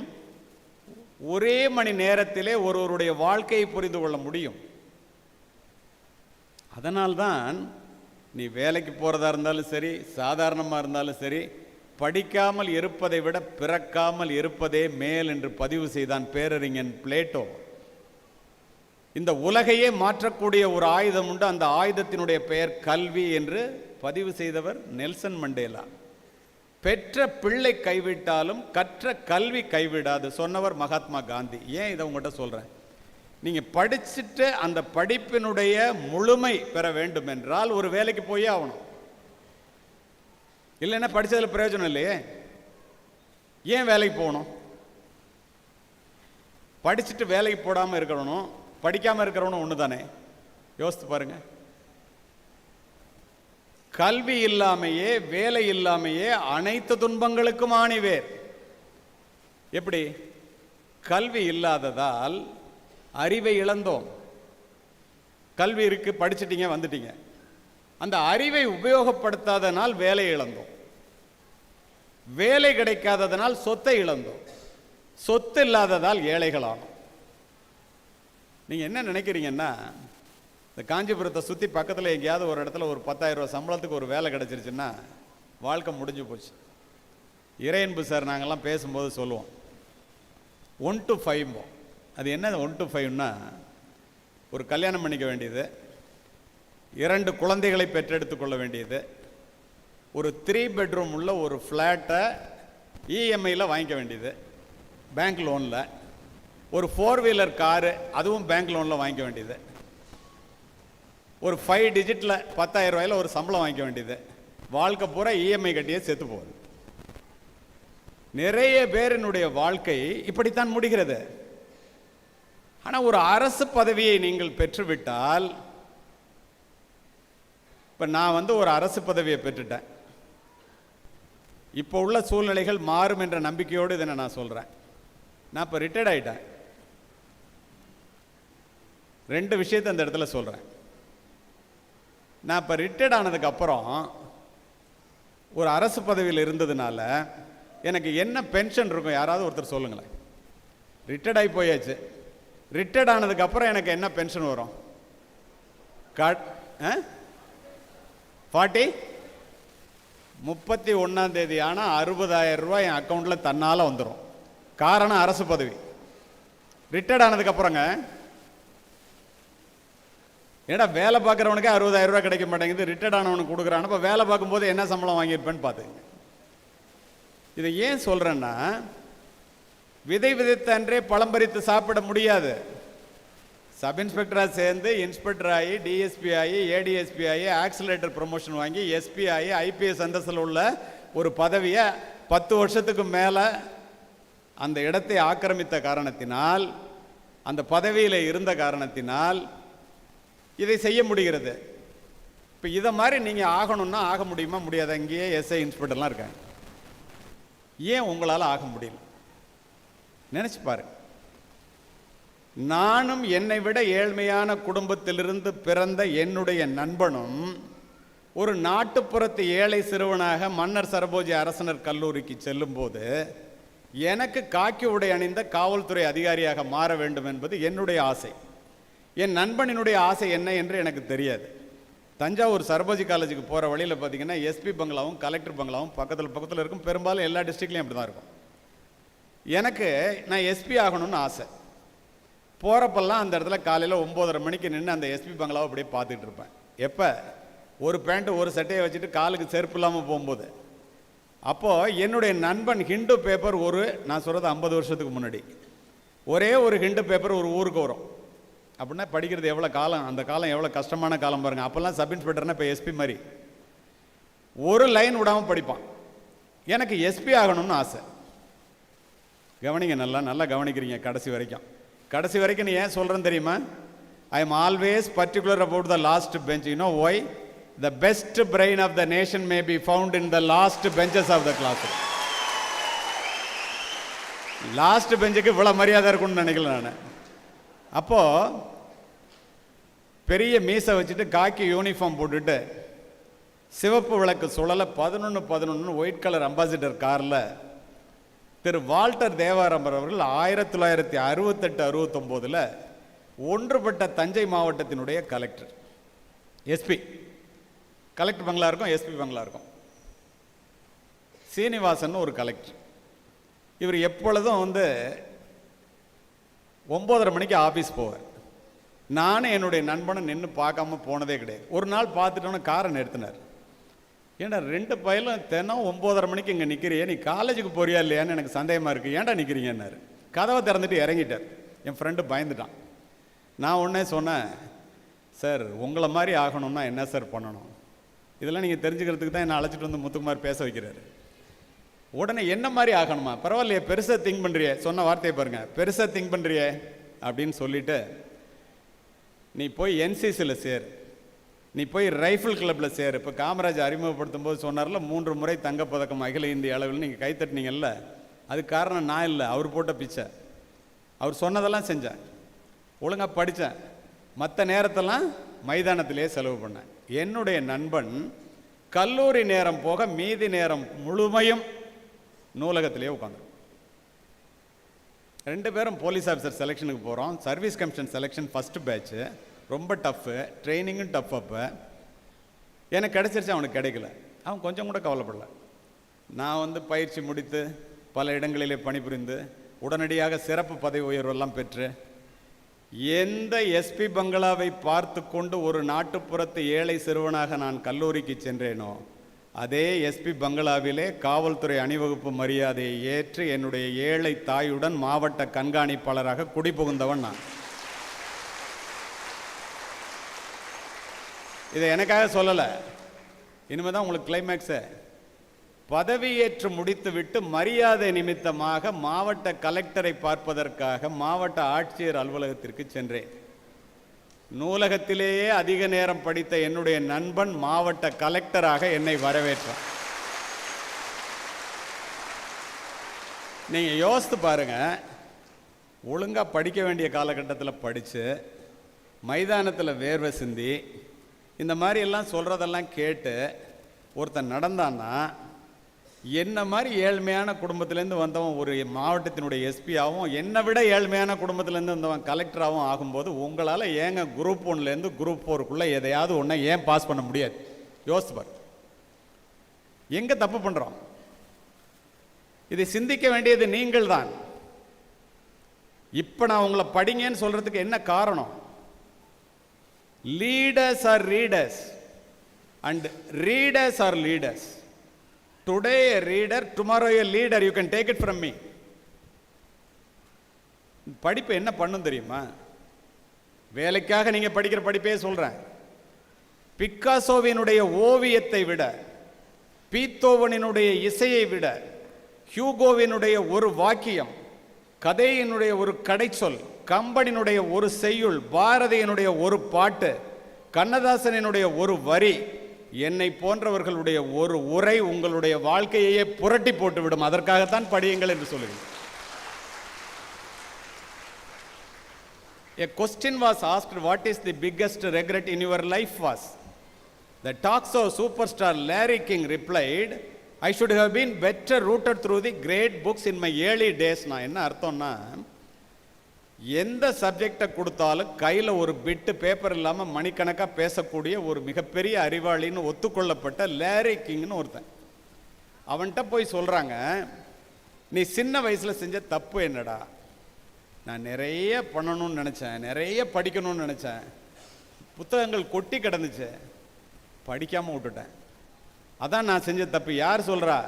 Speaker 3: ஒரே மணி நேரத்திலே ஒருவருடைய வாழ்க்கையை புரிந்து கொள்ள முடியும். அதனால்தான் நீ வேலைக்கு போகிறதா இருந்தாலும் சரி, சாதாரணமாக இருந்தாலும் சரி, படிக்காமல் இருப்பதை விட பிறக்காமல் இருப்பதே மேல் என்று பதிவு செய்தான் பேரறிஞன் பிளேட்டோ. இந்த உலகையே மாற்றக்கூடிய ஒரு ஆயுதம் உண்டு, அந்த ஆயுதத்தினுடைய பெயர் கல்வி என்று பதிவு செய்தவர் நெல்சன் மண்டேலா. பெற்ற பிள்ளை கைவிட்டாலும் கற்ற கல்வி கைவிடாது சொன்னவர் மகாத்மா காந்தி. ஏன் இதை உங்கள்கிட்ட சொல்கிறேன்? நீங்கள் படிச்சுட்டு அந்த படிப்பினுடைய முழுமை பெற வேண்டும் என்றால் ஒரு வேலைக்கு போயே ஆகணும். இல்லைன்னா படித்ததில் பிரயோஜனம் இல்லையே. ஏன் வேலைக்கு போகணும்? படிச்சுட்டு வேலைக்கு போடாமல் இருக்கணும், படிக்காமல் இருக்கிறவனும் ஒன்று தானே. யோசித்து பாருங்க. கல்வி இல்லாமையே, வேலை இல்லாமையே அனைத்து துன்பங்களுக்கும் ஆணிவேர். எப்படி? கல்வி இல்லாததால் அறிவை இழந்தோம். கல்வி இருக்கு, படிச்சிட்டீங்க, வந்துட்டீங்க. அந்த அறிவை உபயோகப்படுத்தாதனால் வேலை இழந்தோம். வேலை கிடைக்காததனால் சொத்தை இழந்தோம். சொத்து இல்லாததால் ஏழைகளானோம். நீங்கள் என்ன நினைக்கிறீங்கன்னா, இந்த காஞ்சிபுரத்தை சுற்றி பக்கத்தில் எங்கேயாவது ஒரு இடத்துல ஒரு 10,000 ரூபா சம்பளத்துக்கு ஒரு வேலை கிடச்சிருச்சுன்னா வாழ்க்கை முடிஞ்சு போச்சு. இறையன்பு சார் நாங்கள்லாம் பேசும்போது சொல்லுவோம் 1 to 5. அது என்ன 1 to 5ன்னா, ஒரு கல்யாணம் பண்ணிக்க வேண்டியது, 2 குழந்தைகளை பெற்றெடுத்து கொள்ள வேண்டியது, ஒரு 3 பெட்ரூம் உள்ள ஒரு ஃப்ளாட்டை இஎம்ஐயில் வாங்கிக்க வேண்டியது பேங்க் லோனில், ஒரு 4 வீலர் காரு அதுவும் பேங்க் லோனில் வாங்கிக்க வேண்டியது, ஒரு 5 டிஜிட்டில் 10,000 ரூபாயில் ஒரு சம்பளம் வாங்கிக்க வேண்டியது. வாழ்க்கை பூரா இஎம்ஐ கட்டியே செத்து போகுது. நிறைய பேரினுடைய வாழ்க்கை இப்படித்தான் முடிகிறது. ஆனால் ஒரு அரசு பதவியை நீங்கள் பெற்றுவிட்டால், இப்போ நான் ஒரு அரசு பதவியை பெற்றுட்டேன். இப்போ உள்ள சூழ்நிலைகள் மாறும் என்ற நம்பிக்கையோடு இதை நான் சொல்கிறேன். நான் இப்போ ரிட்டையர்ட் ஆகிட்டேன். 2 விஷயத்தை அந்த இடத்துல சொல்கிறேன். நான் இப்போ ரிட்டையர்ட் ஆனதுக்கப்புறம் ஒரு அரசு பதவியில் இருந்ததுனால எனக்கு என்ன பென்ஷன் இருக்கும்? யாராவது ஒருத்தர் சொல்லுங்களேன். ரிட்டையர்ட் ஆகி போயாச்சு. ரிட்டையர்ட் ஆனதுக்கப்புறம் எனக்கு என்ன பென்ஷன் வரும்? 31ஆம் தேதி ஆனால் 60,000 ரூபாய் என் அக்கௌண்ட்டில் தன்னால் வந்துடும். காரணம் அரசு பதவி. ரிட்டையர்ட் ஆனதுக்கப்புறங்க, ஏன்னா வேலை பார்க்குறவனுக்கே 60,000 ரூபாய் கிடைக்க மாட்டேங்குது, ரிட்டையர்ட் ஆனவனுக்கு கொடுக்குறான். இப்போ வேலை பார்க்கும்போது என்ன சம்பளம் வாங்கியிருப்பேன்னு பார்த்துங்க. இதை ஏன் சொல்கிறேன்னா, விதை விதைத்த அன்றே பழம் பறித்து சாப்பிட முடியாது. சப் இன்ஸ்பெக்டராக சேர்ந்து இன்ஸ்பெக்டர் ஆகி, டிஎஸ்பி ஆகி, ஏடிஎஸ்பி ஆகி, ஆக்சிலேட்டர் ப்ரமோஷன் வாங்கி, எஸ்பி ஆகி, ஐபிஎஸ் அந்தஸ்தில் உள்ள ஒரு பதவியை 10 வருஷத்துக்கு மேலே அந்த இடத்தை ஆக்கிரமித்த காரணத்தினால், அந்த பதவியில் இருந்த காரணத்தினால் இதை செய்ய முடிகிறது. இப்போ இதை மாதிரி நீங்கள் ஆகணும்னா ஆக முடியுமா? முடியாது. அங்கேயே எஸ்ஐ இன்ஸ்பெக்டர்லாம் இருக்காங்க. ஏன் உங்களால் ஆக முடியல? நினச்சி பாரு. நானும் என்னை விட ஏழ்மையான குடும்பத்திலிருந்து பிறந்த என்னுடைய நண்பனும் ஒரு நாட்டுப்புறத்து ஏழை சிறுவனாக மன்னர் சரபோஜி அரசனர் கல்லூரிக்கு செல்லும்போது எனக்கு காக்கி உடை அணிந்த காவல்துறை அதிகாரியாக மாற வேண்டும் என்பது என்னுடைய ஆசை. என் நண்பனினுடைய ஆசை என்ன என்று எனக்கு தெரியாது. தஞ்சாவூர் சரபோஜி காலேஜுக்கு போகிற வழியில் பார்த்தீங்கன்னா எஸ்பி பங்களாவும் கலெக்டர் பங்களாவும் பக்கத்தில் இருக்கும். பெரும்பாலும் எல்லா டிஸ்ட்ரிக்ட்லையும் அப்படி தான் இருக்கும். எனக்கு நான் எஸ்பி ஆகணும்னு ஆசை. போகிறப்பெல்லாம் அந்த இடத்துல காலையில் 9:30 மணிக்கு நின்று அந்த எஸ்பி பங்களாவை அப்படியே பார்த்துட்டு இருப்பேன். எப்போ? ஒரு பேண்ட்டு ஒரு சட்டையை வச்சுட்டு காலுக்கு செருப்பு இல்லாமல் போகும்போது. அப்போது என்னுடைய நண்பன் ஹிண்டு பேப்பர் நான் சொல்கிறது 50 வருஷத்துக்கு முன்னாடி ஒரே ஒரு ஹிண்டு பேப்பர் ஒரு ஊருக்கு வரும். அப்படின்னா படிக்கிறது எவ்வளோ காலம், அந்த காலம் எவ்வளோ கஷ்டமான காலம் பாருங்கள். அப்போல்லாம் சப் இன்ஸ்பெக்டர்னா இப்போ எஸ்பி மாதிரி ஒரு லைன் விடாமல் படிப்பான். எனக்கு எஸ்பி ஆகணும்னு ஆசை. கவனிங்க, நல்லா கவனிக்கிறீங்க. கடைசி வரைக்கும் நீ ஏன் சொல்கிறேன்னு தெரியுமா? I am always particular about the last bench. You know why? The best brain of the nation may be found in the last benches of the class. Last பெஞ்சுக்கு இவ்வளோ மரியாதை இருக்கும்னு நினைக்கல நான். அப்போது பெரிய மீசை வச்சுட்டு காக்கி யூனிஃபார்ம் போட்டுட்டு சிவப்பு விளக்கு சுழல 11 ஒயிட் கலர் அம்பாசிடர் காரில் திரு வால்டர் தேவாரம்பர் அவர்கள் 1968-69 ஒன்றுபட்ட தஞ்சை மாவட்டத்தினுடைய கலெக்டர். எஸ்பி கலெக்டர் பங்களா இருக்கும், எஸ்பி பங்களா இருக்கும். சீனிவாசன் ஒரு கலெக்டர். இவர் எப்பொழுதும் 9:30 மணிக்கு ஆஃபீஸ் போவார். நானும் என்னுடைய நண்பனை நின்று பார்க்காம போனதே கிடையாது. ஒரு நாள் பார்த்துட்டோன்னு காரை நிறுத்தினார். ஏன்டா 2 பையலும் தினம் 9:30 மணிக்கு இங்கே நிற்கிறியே, நீ காலேஜுக்கு போறியா இல்லையான்னு எனக்கு சந்தேகமாக இருக்குது, ஏன்டா நிற்கிறீங்கன்னாரு. கதவை திறந்துட்டு இறங்கிட்டார். என் ஃப்ரெண்டு பயந்துட்டான். நான் உடனே சொன்னேன், சார் உங்களை மாதிரி ஆகணும்னா என்ன சார் பண்ணணும்? இதெல்லாம் நீங்கள் தெரிஞ்சுக்கிறதுக்கு தான் என்னை அழைச்சிட்டு வந்து முத்துக்குமார் பேச வைக்கிறாரு. உடனே என்ன மாதிரி ஆகணுமா? பரவாயில்லையே, பெருசாக திங்க் பண்ணுறியே. சொன்ன வார்த்தையை பாருங்கள், பெருசாக திங்க் பண்ணுறியே அப்படின்னு சொல்லிவிட்டு, நீ போய் என்சிசியில் சேர், நீ போய் ரைஃபிள் கிளப்பில் சேர். இப்போ காமராஜ் அறிமுகப்படுத்தும் போது சொன்னார்ல, 3 முறை தங்கப்பதக்கம் அகில இந்திய அளவில் நீங்கள் கைத்தட்டினீங்கல்ல, அதுக்கு காரணம் நான் இல்லை, அவர் போட்ட பிச்சை. அவர் சொன்னதெல்லாம் செஞ்சேன், ஒழுங்காக படித்தேன், மற்ற நேரத்தெல்லாம் மைதானத்திலே செலவு பண்ணேன். என்னுடைய நண்பன் கல்லூரி நேரம் போக மீதி நேரம் முழுமையும் நூலகத்திலே உட்காந்து. 2 பேரும் போலீஸ் ஆஃபீஸர் செலெக்ஷனுக்கு போகிறோம். Service commission selection first batch, ரொம்ப டஃப்பு, ட்ரைனிங்கும் டஃப். அப்போ எனக்கு கிடச்சிருச்சு, அவனுக்கு கிடைக்கல. அவன் கொஞ்சம் கூட கவலைப்படல. நான் பயிற்சி முடித்து பல இடங்களிலே பணிபுரிந்து உடனடியாக சிறப்பு பதவி உயர்வெல்லாம் பெற்று எந்த எஸ்பி பங்களாவை பார்த்து கொண்டு ஒரு நாட்டுப்புறத்து ஏழை சிறுவனாக நான் கல்லூரிக்கு சென்றேனோ, அதே எஸ்பி பங்களாவிலே காவல்துறை அணிவகுப்பு மரியாதையை ஏற்று என்னுடைய ஏழை தாயுடன் மாவட்ட கண்காணிப்பாளராக குடிபுகுந்தவன் நான். இதை எனக்காக சொல்லலை, இனிமேல் தான் உங்களுக்கு கிளைமேக்ஸு. பதவியேற்று முடித்து விட்டு மரியாதை நிமித்தமாக மாவட்ட கலெக்டரை பார்ப்பதற்காக மாவட்ட ஆட்சியர் அலுவலகத்திற்கு சென்றேன். நூலகத்திலேயே அதிக நேரம் படித்த என்னுடைய நண்பன் மாவட்ட கலெக்டராக என்னை வரவேற்றான். நீங்கள் யோசித்து பாருங்க, ஒழுங்காக படிக்க வேண்டிய காலகட்டத்தில் படித்து மைதானத்தில் வேர்வை சிந்தி இந்த மாதிரி எல்லாம் சொல்கிறதெல்லாம் கேட்டு ஒருத்தன் நடந்தான்னா, என்ன மாதிரி ஏழ்மையான குடும்பத்திலேருந்து வந்தவன் ஒரு மாவட்டத்தினுடைய எஸ்பியாகவும், என்னை விட ஏழ்மையான குடும்பத்திலேருந்து வந்தவன் கலெக்டராகவும் ஆகும்போது உங்களால் ஏங்க குரூப் 1லேருந்து குரூப் 4க்குள்ளே எதையாவது ஒன்றை ஏன் பாஸ் பண்ண முடியாது? யோசித்து பாரு, எங்கே தப்பு பண்ணுறோம்? இதை சிந்திக்க வேண்டியது நீங்கள் தான். இப்போ நான் உங்களை படிங்கன்னு சொல்கிறதுக்கு என்ன காரணம்? Leaders are readers and readers R leaders. Today a reader, tomorrow a leader. You can take it from me. படிப்பு என்ன பண்ணும் தெரியுமா? வேலைக்காக நீங்கள் படிக்கிற படிப்பே சொல்கிறேன். பிக்காசோவினுடைய ஓவியத்தை விட, பீத்தோவனினுடைய இசையை விட, ஹியூகோவினுடைய ஒரு வாக்கியம், கதையினுடைய ஒரு கடைச்சொல், கம்பனினுடைய ஒரு செய்யுள், பாரதியினுடைய ஒரு பாட்டு, கண்ணதாசனினுடைய ஒரு வரி, என்னை போன்றவர்களுடைய ஒரு உரை உங்களுடைய வாழ்க்கையையே புரட்டி போட்டுவிடும். அதற்காகத்தான் படியுங்கள் என்று சொல்லுங்கள். A question was asked, what is the biggest regret in your life was? The talk-show superstar Larry King replied, I should have been better rooted through the great books in my early days. நான் என்ன அர்த்தம்னா, எந்த சப்ஜெக்டை கொடுத்தாலும் கையில் ஒரு பிட்டு பேப்பர் இல்லாமல் மணிக்கணக்காக பேசக்கூடிய ஒரு மிகப்பெரிய அறிவாளின்னு ஒத்துக்கொள்ளப்பட்ட லேரி கிங்னு ஒருத்தன். அவன்கிட்ட போய் சொல்கிறாங்க, நீ சின்ன வயசில் செஞ்ச தப்பு என்னடா? நான் நிறைய பண்ணணும்னு நினச்சேன், நிறைய படிக்கணும்னு நினச்சேன், புத்தகங்கள் கொட்டி கிடந்துச்சு, படிக்காமல் விட்டுட்டேன், அதான் நான் செஞ்ச தப்பு. யார் சொல்கிறா?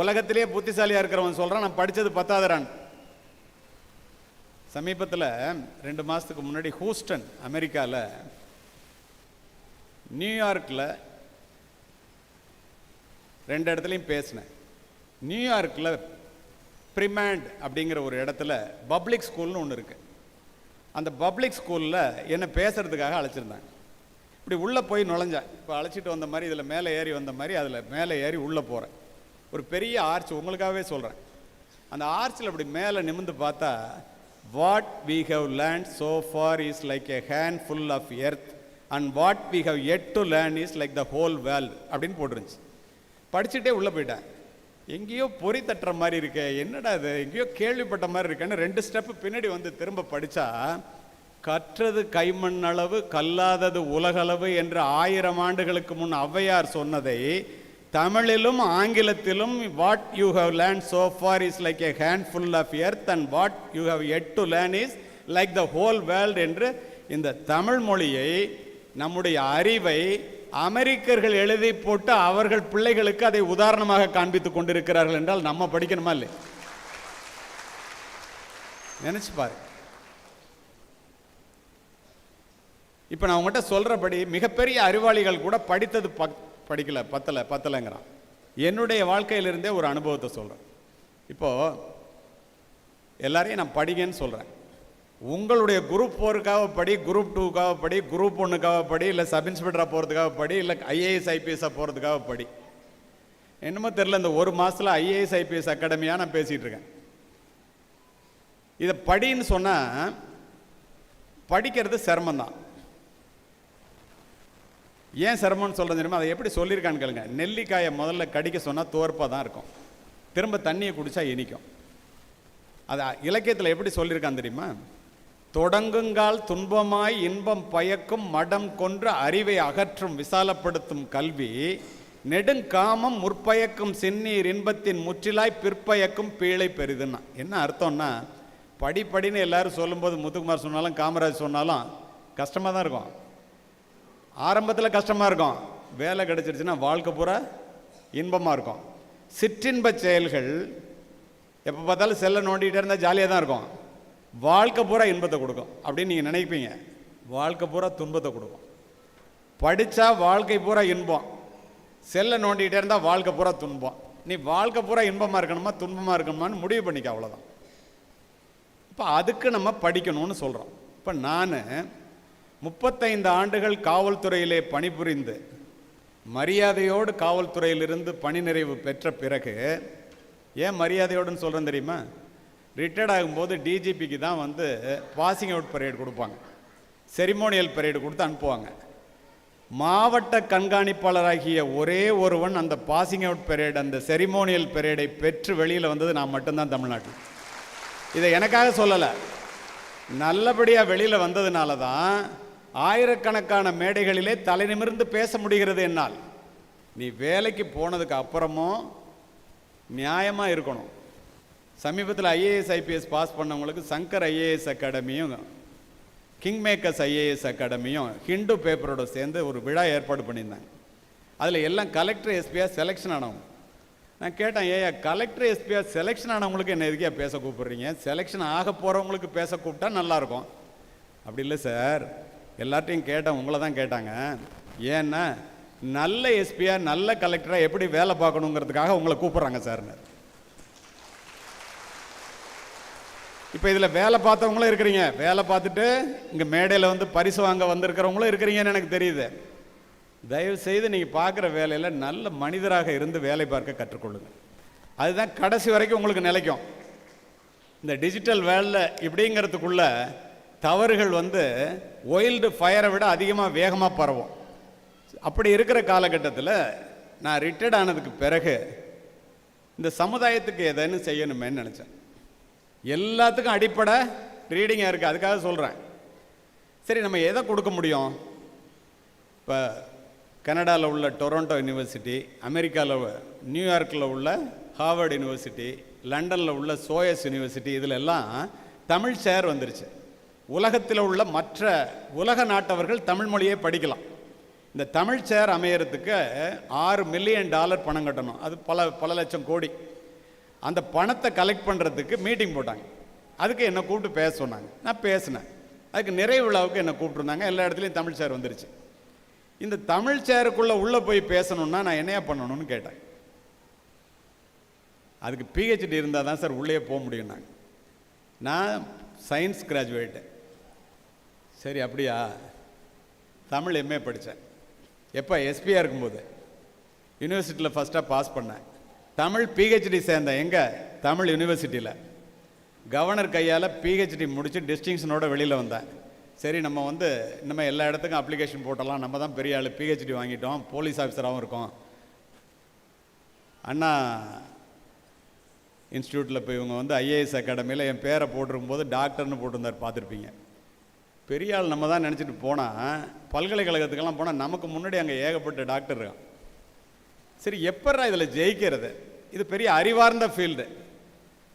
Speaker 3: உலகத்திலேயே புத்திசாலியாக இருக்கிறவன் சொல்கிறான் நான் படித்தது பத்தாதரான். சமீபத்தில் 2 மாதத்துக்கு முன்னாடி ஹூஸ்டன் அமெரிக்காவில், நியூயார்க்கில் 2 இடத்துலையும் பேசினேன். நியூயார்க்கில் பிரிமேண்ட் அப்படிங்கிற ஒரு இடத்துல பப்ளிக் ஸ்கூல்னு ஒன்று இருக்குது. அந்த பப்ளிக் ஸ்கூலில் என்னை பேசுகிறதுக்காக அழைச்சிருந்தாங்க. இப்படி உள்ளே போய் நுழைஞ்சேன். இப்போ அழைச்சிட்டு வந்த மாதிரி இதில் மேலே ஏறி வந்த மாதிரி அதில் மேலே ஏறி உள்ளே போகிறேன். ஒரு பெரிய ஆர்ச், உங்களுக்காகவே சொல்கிறேன். அந்த ஆர்ச்சில் அப்படி மேலே நிமிர்ந்து பார்த்தா, what we have learned so far is like a handful of earth and what we have yet to learn is like the whole world அப்படின்னு போட்டுருந்துச்சு. படிச்சுட்டே உள்ளே போயிட்டேன். எங்கேயோ பொறி தட்டுற மாதிரி இருக்கே, என்னடா இது, எங்கேயோ கேள்விப்பட்ட மாதிரி இருக்கேன்னு 2 ஸ்டெப்பு பின்னாடி வந்து திரும்ப படித்தா, கற்றது கைமண் அளவு கல்லாதது உலகளவு என்று 1000 ஆண்டுகளுக்கு முன் ஔவையார் சொன்னதை தமிழிலும் ஆங்கிலத்திலும் what you have learn so far is like a handful of earth and what you have yet to learn is like the whole world என்று இந்த தமிழ் மொழியை, நம்முடைய அறிவை அமெரிக்கர்கள் எழுதி போட்டு அவர்கள் பிள்ளைகளுக்கு அதை உதாரணமாக காண்பித்துக் கொண்டிருக்கிறார்கள் என்றால் நம்ம படிக்கணுமா இல்லை? நினைச்சு பாரு. இப்போ நான் உங்கள்கிட்ட சொல்கிறபடி மிகப்பெரிய அறிவாளிகள் கூட படித்தது பத்தலைங்கிறான். என்னுடைய வாழ்க்கையிலிருந்தே ஒரு அனுபவத்தை சொல்கிறேன். இப்போது எல்லாரையும் நான் படிங்கன்னு சொல்கிறேன். உங்களுடைய குரூப் 4க்காக படி, குரூப் 2க்காக படி, குரூப் 1க்காக படி, இல்லை சப் இன்ஸ்பெக்டராக போகிறதுக்காக படி, இல்லை IAS IPS போகிறதுக்காக படி. என்னமோ தெரில, இந்த 1 மாதத்தில் IAS IPS அகாடமியாக நான் பேசிகிட்டு இருக்கேன். இதை படின்னு சொன்னால் படிக்கிறது சிரமந்தான். ஏன் சிரமம்னு சொல்கிறது தெரியுமா? அதை எப்படி சொல்லியிருக்கான்னு கேளுங்க. நெல்லிக்காயை முதல்ல கடிக்க சொன்னால் துவர்ப்பாக தான் இருக்கும், திரும்ப தண்ணியை குடித்தா இனிக்கும். அது இலக்கியத்தில் எப்படி சொல்லியிருக்கான்னு தெரியுமா? தொடங்குங்கால் துன்பமாய் இன்பம் பயக்கும் மடம் கொன்று அறிவை அகற்றும் விசாலப்படுத்தும் கல்வி நெடுங்காமம் முற்பயக்கும் சின்னீர் இன்பத்தின் முற்றிலாய் பிற்பயக்கும் பீழை பெரிதுன்னா என்ன அர்த்தம்னா, படின்னு எல்லாரும் சொல்லும்போது முத்துக்குமார் சொன்னாலும் காமராஜ் சொன்னாலும் கஷ்டமாக தான் இருக்கும். ஆரம்பத்தில் கஷ்டமாக இருக்கும், வேலை கிடைச்சிருச்சுன்னா வாழ்க்கை பூரா இன்பமாக இருக்கும். சிற்றின்ப செயல்கள் எப்போ பார்த்தாலும் செல்லை நோண்டிகிட்டே இருந்தால் ஜாலியாக தான் இருக்கும், வாழ்க்கை பூரா இன்பத்தை கொடுக்கும் அப்படின்னு நீங்கள் நினைப்பீங்க. வாழ்க்கை பூரா துன்பத்தை கொடுக்கும். படித்தா வாழ்க்கை பூரா இன்பம், செல்லை நோண்டிகிட்டே இருந்தால் வாழ்க்கை பூரா துன்பம். நீ வாழ்க்கை பூரா இன்பமாக இருக்கணுமா துன்பமாக இருக்கணுமான்னு முடிவு பண்ணிக்க, அவ்வளோதான். இப்போ அதுக்கு நம்ம படிக்கணும்னு சொல்கிறோம். இப்போ நான் 35 ஆண்டுகள் காவல்துறையிலே பணிபுரிந்து மரியாதையோடு காவல்துறையிலிருந்து பணி நிறைவு பெற்ற பிறகு, ஏன் மரியாதையோடுன்னு சொல்கிறேன் தெரியுமா? ரிட்டையர்ட் ஆகும்போது டிஜிபிக்கு தான் வந்து பாசிங் அவுட் பரேடு கொடுப்பாங்க, செரிமோனியல் பரேடு கொடுத்து அனுப்புவாங்க. மாவட்ட கண்காணிப்பாளராகிய ஒரே ஒருவன் அந்த பாசிங் அவுட் பரேடு, அந்த செரிமோனியல் பரேடை பெற்று வெளியில் வந்தது நான் மட்டும்தான் தமிழ்நாட்டில். இதை எனக்காக சொல்லலை, நல்லபடியாக வெளியில் வந்ததுனால தான் ஆயிரக்கணக்கான மேடைகளிலே தலை நிமிர்ந்து பேச முடிகிறது என்னால். நீ வேலைக்கு போனதுக்கு அப்புறமும் நியாயமாக இருக்கணும். சமீபத்தில் IAS IPS பாஸ் பண்ணவங்களுக்கு சங்கர் IAS அகாடமியும் கிங் மேக்கர்ஸ் IAS அகாடமியும் ஹிண்டு பேப்பரோட சேர்ந்து ஒரு விழா ஏற்பாடு பண்ணியிருந்தாங்க. அதில் எல்லாம் கலெக்டர் எஸ்பியாக செலெக்ஷன் ஆனவங்க. நான் கேட்டேன், ஏயா கலெக்டர் எஸ்பியாக செலெக்ஷன் ஆனவங்களுக்கு என்ன எதுக்கே பேச கூப்பிட்றீங்க? செலெக்ஷன் ஆக போகிறவங்களுக்கு பேச கூப்பிட்டா நல்லாயிருக்கும். அப்படி இல்லை சார், எல்லார்ட்டையும் கேட்டேன், உங்களை தான் கேட்டாங்க. ஏன்னா நல்ல எஸ்பியாக நல்ல கலெக்டராக எப்படி வேலை பார்க்கணுங்கிறதுக்காக உங்களை கூப்பிட்றாங்க சார்னு. இப்போ இதில் வேலை பார்த்தவங்களும் இருக்கிறீங்க, வேலை பார்த்துட்டு இங்கே மேடையில் வந்து பரிசு வாங்க வந்திருக்கிறவங்களும் இருக்கிறீங்கன்னு எனக்கு தெரியுது. தயவு செய்து நீங்கள் பார்க்குற வேலையில் நல்ல மனிதராக இருந்து வேலை பார்க்க கற்றுக்கொள்ளுங்கள். அதுதான் கடைசி வரைக்கும் உங்களுக்கு நிலைக்கும். இந்த டிஜிட்டல் வேலை இப்படிங்கிறதுக்குள்ள தவறுகள் வந்து ஒயில்டு ஃபயரை விட அதிகமாக வேகமாக பரவும். அப்படி இருக்கிற காலகட்டத்தில் நான் ரிட்டையர்ட் ஆனதுக்கு பிறகு இந்த சமுதாயத்துக்கு எதன்னு செய்யணுமேன்னு நினச்சேன். எல்லாத்துக்கும் அடிப்படை ரீடிங்காக இருக்குது, அதுக்காக சொல்கிறேன். சரி, நம்ம எதை கொடுக்க முடியும்? இப்போ கனடாவில் உள்ள டொரண்டோ யூனிவர்சிட்டி, அமெரிக்காவில் நியூயார்க்கில் உள்ள ஹார்வர்டு யூனிவர்சிட்டி, லண்டனில் உள்ள சோயஸ் யூனிவர்சிட்டி, இதில் எல்லாம் தமிழ் சேர் வந்துருச்சு. உலகத்தில் உள்ள மற்ற உலக நாட்டவர்கள் தமிழ் மொழியை படிக்கலாம். இந்த தமிழ் சேர் அமையறதுக்கு $6 மில்லியன் பணம் கட்டணும். அது பல லட்சம் கோடி. அந்த பணத்தை கலெக்ட் பண்ணுறதுக்கு மீட்டிங் போட்டாங்க. அதுக்கு என்னை கூப்பிட்டு பேச சொன்னாங்க. நான் பேசினேன். அதுக்கு நிறைய விழாவுக்கு என்னை கூப்பிட்டுருந்தாங்க. எல்லா இடத்துலையும் தமிழ் சேர் வந்துருச்சு. இந்த தமிழ் சேருக்குள்ளே உள்ளே போய் பேசணுன்னா நான் என்னையா பண்ணணும்னு கேட்டேன். அதுக்கு பிஹெச்டி இருந்தால் தான் சார் உள்ளே போக முடியும்னாங்க. நான் சயின்ஸ் கிராஜுவேட்டு. சரி அப்படியா? தமிழ் எம்ஏ படித்தேன். எப்போ? எஸ்பியாக இருக்கும்போது யூனிவர்சிட்டியில் ஃபஸ்ட்டாக பாஸ் பண்ணேன். தமிழ் பிஹெச்டி சேர்ந்தேன். எங்கே? தமிழ் யூனிவர்சிட்டியில். கவர்னர் கையால் பிஹெச்டி முடித்து டிஸ்டிங்ஷனோட வெளியில் வந்தேன். சரி, நம்ம இனிமேல் எல்லா இடத்துக்கும் அப்ளிகேஷன் போட்டலாம், நம்ம தான் பெரிய ஆள், பிஹெச்டி வாங்கிட்டோம், போலீஸ் ஆஃபீஸராகவும் இருக்கோம். அண்ணா இன்ஸ்டியூட்டில் போய் இவங்க ஐஏஎஸ் அகாடமியில் என் பேரை போட்டிருக்கும்போது டாக்டர்னு போட்டிருந்தார், பார்த்துருப்பீங்க. பெரிய ஆள் நம்ம தான் நினச்சிட்டு போனால், பல்கலைக்கழகத்துக்கெல்லாம் போனால் நமக்கு முன்னாடி அங்கே ஏகப்பட்ட டாக்டர் இருக்கான். சரி, எப்பட்றா இதில் ஜெயிக்கிறது? இது பெரிய அறிவார்ந்த ஃபீல்டு.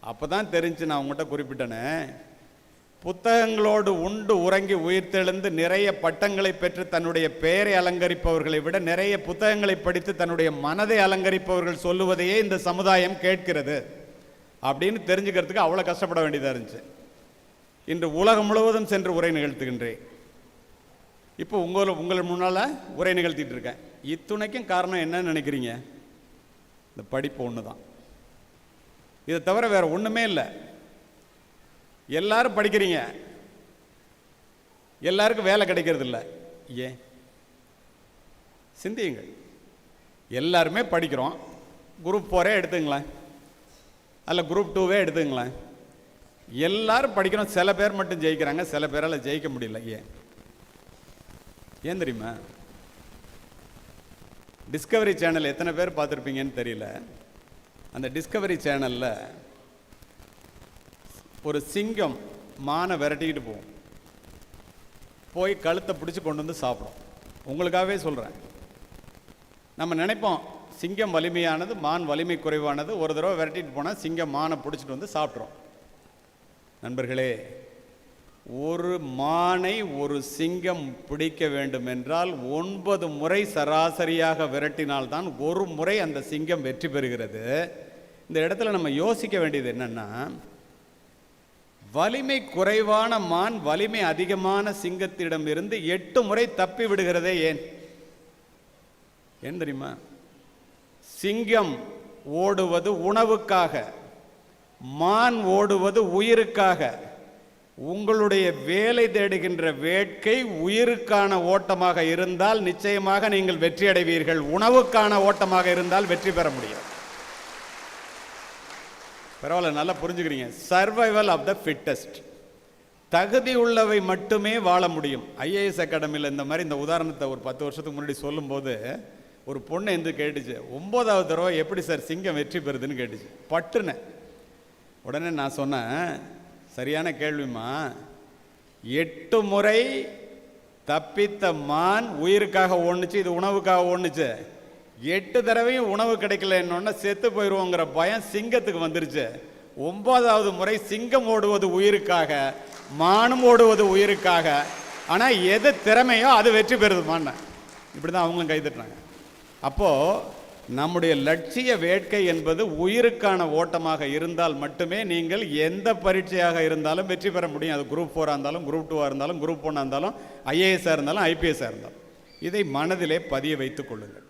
Speaker 3: அப்போ தான் தெரிஞ்சு நான் உங்கள்கிட்ட குறிப்பிட்டேனே, புத்தகங்களோடு உண்டு உறங்கி உயிர்த்தெழுந்து நிறைய பட்டங்களை பெற்று தன்னுடைய பெயரை அலங்கரிப்பவர்களை விட நிறைய புத்தகங்களை படித்து தன்னுடைய மனதை அலங்கரிப்பவர்கள் சொல்லுவதையே இந்த சமுதாயம் கேட்கிறது அப்படின்னு தெரிஞ்சுக்கிறதுக்கு அவ்வளோ கஷ்டப்பட வேண்டியதாக இருந்துச்சு. இன்று உலகம் முழுவதும் சென்று உரை நிகழ்த்துகின்றேன். இப்போ உங்கள் முன்னால் உரை நிகழ்த்திட்டு இருக்கேன். இத்துணைக்கும் காரணம் என்னன்னு நினைக்கிறீங்க? இந்த படிப்பு ஒன்று தான். இதை தவிர வேற ஒன்றுமே இல்லை. எல்லாரும் படிக்கிறீங்க, எல்லாருக்கும் வேலை கிடைக்கிறது இல்லை. ஏன்? சிந்தியுங்கள். எல்லாருமே படிக்கிறோம். குரூப் 4 எடுத்துங்களேன், அல்ல குரூப் 2 எடுத்துங்களேன். எல்லாரும் படிக்கிறோம். சில பேர் மட்டும் ஜெயிக்கிறாங்க, சில பேரால் ஜெயிக்க முடியல. ஏன் தெரியுமா? டிஸ்கவரி சேனல் எத்தனை பேர் பார்த்துருப்பீங்கன்னு தெரியல. அந்த டிஸ்கவரி சேனலில் ஒரு சிங்கம் மானை விரட்டிக்கிட்டு போகும். போய் கழுத்தை பிடிச்சி கொண்டு வந்து சாப்பிடும். உங்களுக்காகவே சொல்கிறேன். நம்ம நினைப்போம் சிங்கம் வலிமையானது, மான் வலிமை குறைவானது. ஒரு தடவை விரட்டிட்டு போனால் சிங்கம் மானை பிடிச்சிட்டு வந்து சாப்பிட்றோம். நண்பர்களே, ஒரு மானை ஒரு சிங்கம் பிடிக்க வேண்டும் என்றால் 9 முறை சராசரியாக விரட்டினால்தான் ஒரு முறை அந்த சிங்கம் வெற்றி பெறுகிறது. இந்த இடத்துல நம்ம யோசிக்க வேண்டியது என்னன்னா, வலிமை குறைவான மான் வலிமை அதிகமான சிங்கத்திடம் இருந்து 8 முறை தப்பி விடுகிறதே ஏன் தெரியுமா? சிங்கம் ஓடுவது உணவுக்காக, மான் ஓடுவது உயிருக்காக. உங்களுடைய வேலை தேடுகின்ற வேட்கை உயிருக்கான ஓட்டமாக இருந்தால் நிச்சயமாக நீங்கள் வெற்றி அடைவீர்கள். உணவுக்கான ஓட்டமாக இருந்தால் வெற்றி பெற முடியும். பரவாயில்ல, நல்லா புரிஞ்சுக்கிறீங்க. Survival of the fittest. தகுதி உள்ளவை மட்டுமே வாழ முடியும். ஐஏஎஸ் அகாடமியில் இந்த உதாரணத்தை ஒரு 10 வருஷத்துக்கு முன்னாடி சொல்லும்போது ஒரு பொண்ணு எந்த கேட்டுச்சு, 9வது தடவை எப்படி சார் சிங்கம் வெற்றி பெறுதுன்னு கேட்டுச்சு. பட்டுனேன். உடனே நான் சொன்னேன், சரியான கேள்விமா, 8 முறை தப்பித்த மான் உயிருக்காக ஓடுச்சு, இது உணவுக்காக ஓடுச்சு. 8 தடவையும் உணவு கிடைக்கலன்னு செத்து போயிடுவோங்கிற பயம் சிங்கத்துக்கு வந்துருச்சு. 9வது முறை சிங்கம் ஓடுவது உயிருக்காக, மானும் ஓடுவது உயிருக்காக. ஆனால் எது திறமையோ அது வெற்றி பெறுதுமான்னு. இப்படி தான் அவங்களும் கைதட்டுறாங்க. அப்போது நம்முடைய லட்சிய வேட்கை என்பது உயிருக்கான ஓட்டமாக இருந்தால் மட்டுமே நீங்கள் எந்த பரீட்சையாக இருந்தாலும் வெற்றி பெற முடியும். அது குரூப் 4 இருந்தாலும், குரூப் 2 இருந்தாலும், குரூப் 1 இருந்தாலும், ஐஏஎஸ்ஸாக இருந்தாலும், ஐபிஎஸ்ஸாக இருந்தாலும். இதை மனதிலே பதிய வைத்துக் கொள்ளுங்கள்.